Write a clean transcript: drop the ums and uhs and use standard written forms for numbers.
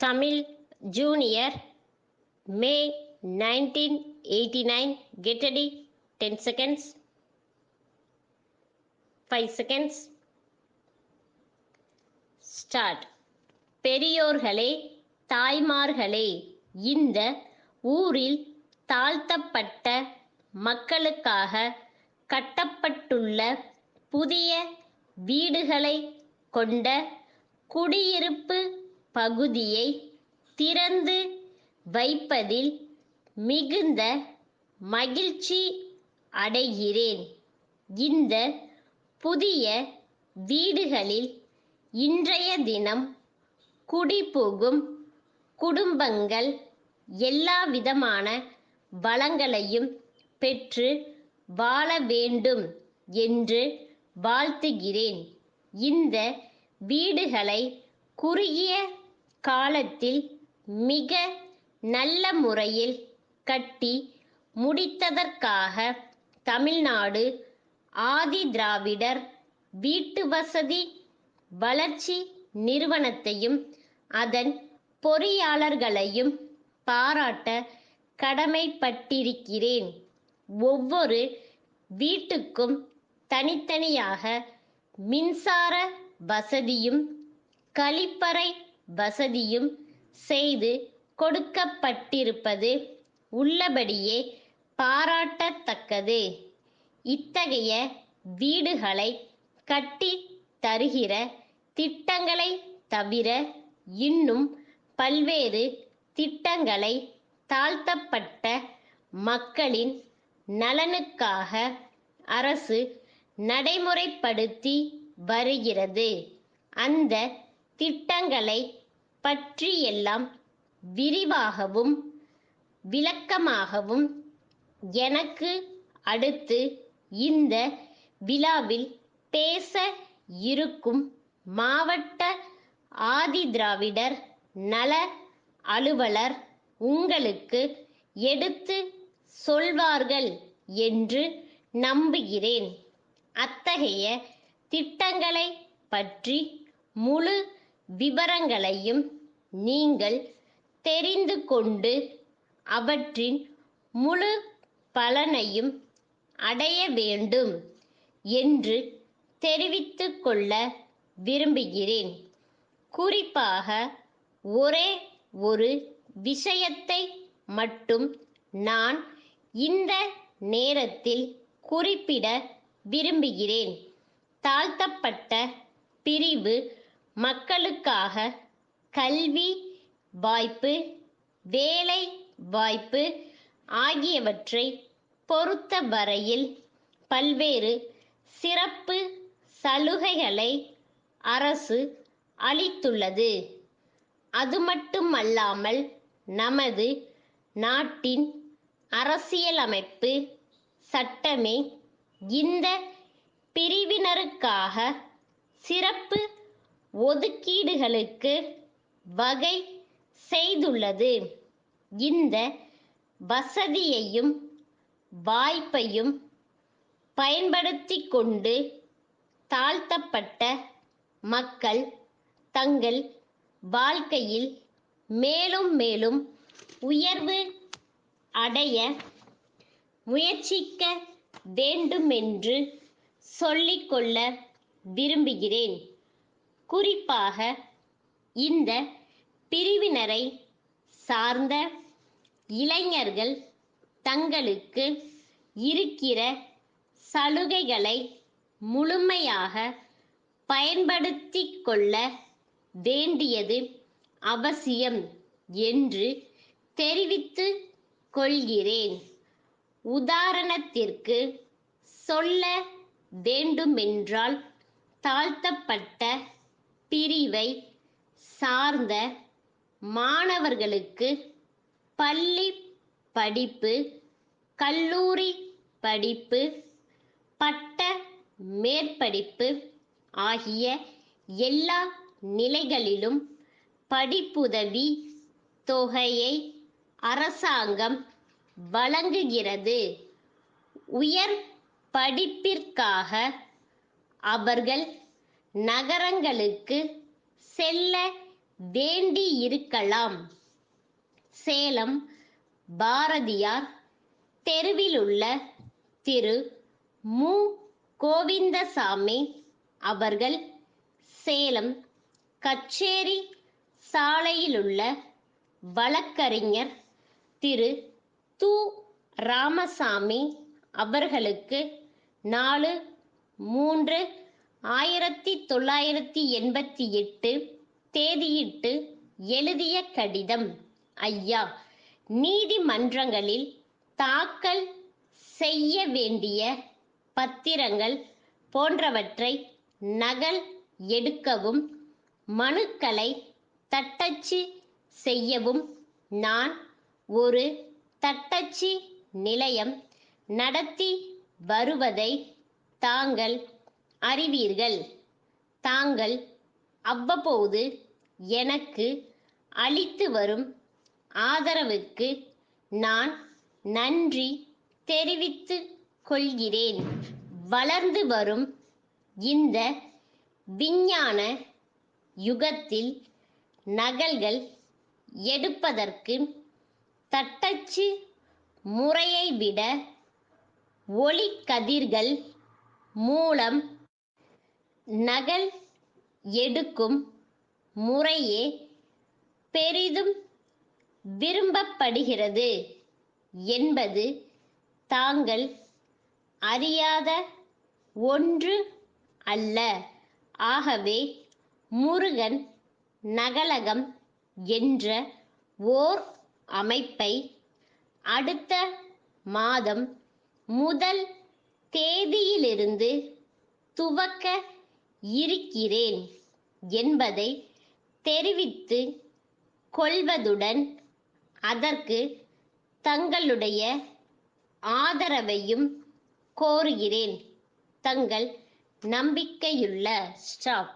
Tamil Junior, May 1989. Get ready. 10 seconds. 5 seconds. Start. பெரியோர்களே, தாய்மார்களே, இந்த ஊரில் தாழ்த்தப்பட்ட மக்களுக்காக கட்டப்பட்டுள்ள புதிய வீடுகளை கொண்ட குடியிருப்பு பகுதியை திறந்து வைப்பதில் மிகுந்த மகிழ்ச்சி அடைகிறேன். இந்த புதிய வீடுகளில் இன்றைய தினம் குடிபுகும் குடும்பங்கள் எல்லாவிதமான வளங்களையும் பெற்று வாழ வேண்டும் என்று வாழ்த்துகிறேன். இந்த வீடுகளை குறுகிய காலத்தில் மிக நல்ல முறையில் கட்டி முடித்ததற்காக தமிழ்நாடு ஆதிதிராவிடர் வீட்டுவசதி வளர்ச்சி நிறுவனத்தையும் அதன் பொறியாளர்களையும் பாராட்ட கடமைப்பட்டிருக்கிறேன். ஒவ்வொரு வீட்டுக்கும் தனித்தனியாக மின்சார வசதியும் கழிப்பறை வசதியும் செய்து கொடுக்கப்பட்டிருப்பது உள்ளபடியே பாராட்டத்தக்கது. இத்தகைய வீடுகளை கட்டி தருகிற திட்டங்களை தவிர இன்னும் பல்வேறு திட்டங்களை தாழ்த்தப்பட்ட மக்களின் நலனுக்காக அரசு நடைமுறைப்படுத்தி வருகிறது. அந்த திட்டங்களை பற்றியெல்லாம் விரிவாகவும் விளக்கமாகவும் எனக்கு அடுத்து இந்த விழாவில் பேச இருக்கும் மாவட்ட ஆதிதிராவிடர் நல அலுவலர் உங்களுக்கு எடுத்து சொல்வார்கள் என்று நம்புகிறேன். அத்தகைய திட்டங்களை பற்றி முழு விவரங்களையும் நீங்கள் தெரிந்து கொண்டு அவற்றின் முழு பலனையும் அடைய வேண்டும் என்று தெரிவித்துக் கொள்ள விரும்புகிறேன். குறிப்பாக ஒரே ஒரு விஷயத்தை மட்டும் நான் இந்த நேரத்தில் குறிப்பிட விரும்புகிறேன். தாழ்த்தப்பட்ட பிரிவு மக்களுக்காக கல்வி வாய்ப்பு, வேலை வாய்ப்பு ஆகியவற்றை பொறுத்தவரையில் பல்வேறு சிறப்பு சலுகைகளை அரசு அளித்துள்ளது. அது மட்டுமல்லாமல் நமது நாட்டின் அரசியலமைப்பு சட்டமே இந்த பிரிவினருக்காக சிறப்பு ஒதுக்கீடுகளுக்கு வகை செய்துள்ளது. இந்த வசதியையும் வாய்ப்பையும் பயன்படுத்திக் கொண்டு தாழ்த்தப்பட்ட மக்கள் தங்கள் வாழ்க்கையில் மேலும் மேலும் உயர்வு அடைய முயற்சிக்க வேண்டுமென்று சொல்லிக்கொள்ள விரும்புகிறேன். குறிப்பாக இந்த பிரிவினரை சார்ந்த இளைஞர்கள் தங்களுக்கு இருக்கிற சலுகைகளை முழுமையாக பயன்படுத்திக் கொள்ள வேண்டியது அவசியம் என்று தெரிவித்துக் கொள்கிறேன். உதாரணத்திற்கு சொல்ல வேண்டுமென்றால் தாழ்த்தப்பட்ட பிரிவை சார்ந்த மாணவர்களுக்கு பள்ளி படிப்பு, கல்லூரி படிப்பு, பட்ட மேற்படிப்பு ஆகிய எல்லா நிலைகளிலும் படிப்புதவி தொகையை அரசாங்கம் வழங்குகிறது. உயர் படிப்பிற்காக அவர்கள் நகரங்களுக்கு செல்ல வேண்டியிருக்கலாம். சேலம் பாரதியார் தெருவிலுள்ள திரு மு. கோவிந்தசாமி அவர்கள், சேலம் கச்சேரி சாலையிலுள்ள வழக்கறிஞர் திரு து. ராமசாமி அவர்களுக்கு 4/3/1988 தேதியிட்டு எழுதிய கடிதம். ஐயா, நீதிமன்றங்களில் தாக்கல் செய்ய வேண்டிய பத்திரங்கள் போன்றவற்றை நகல் எடுக்கவும், மனுக்களை தட்டச்சு செய்யவும் நான் ஒரு தட்டச்சு நிலையம் நடத்தி வருவதை தாங்கள் அறிவீர்கள். தாங்கள் அவ்வப்போது எனக்கு அளித்து வரும் ஆதரவுக்கு நான் நன்றி தெரிவித்துக் கொள்கிறேன். வளர்ந்து வரும் இந்த விஞ்ஞான யுகத்தில் நகல்கள் எடுப்பதற்கு தட்டச்சு முறையை விட ஒளிக்கதிர்கள் மூலம் நகல் எடுக்கும் முறையே பெரிதும் விரும்பப்படுகிறது என்பது தாங்கள் அறியாத ஒன்று அல்ல. ஆகவே முருகன் நகலகம் என்ற ஓர் அமைப்பை அடுத்த மாதம் முதல் தேதியிலிருந்து துவக்க இருக்கிறேன் என்பதை தெரிவித்துக் கொள்வதுடன், அதற்கு தங்களுடைய ஆதரவையும் கோருகிறேன். தங்கள் நம்பிக்கையுள்ள ஸ்டாப்.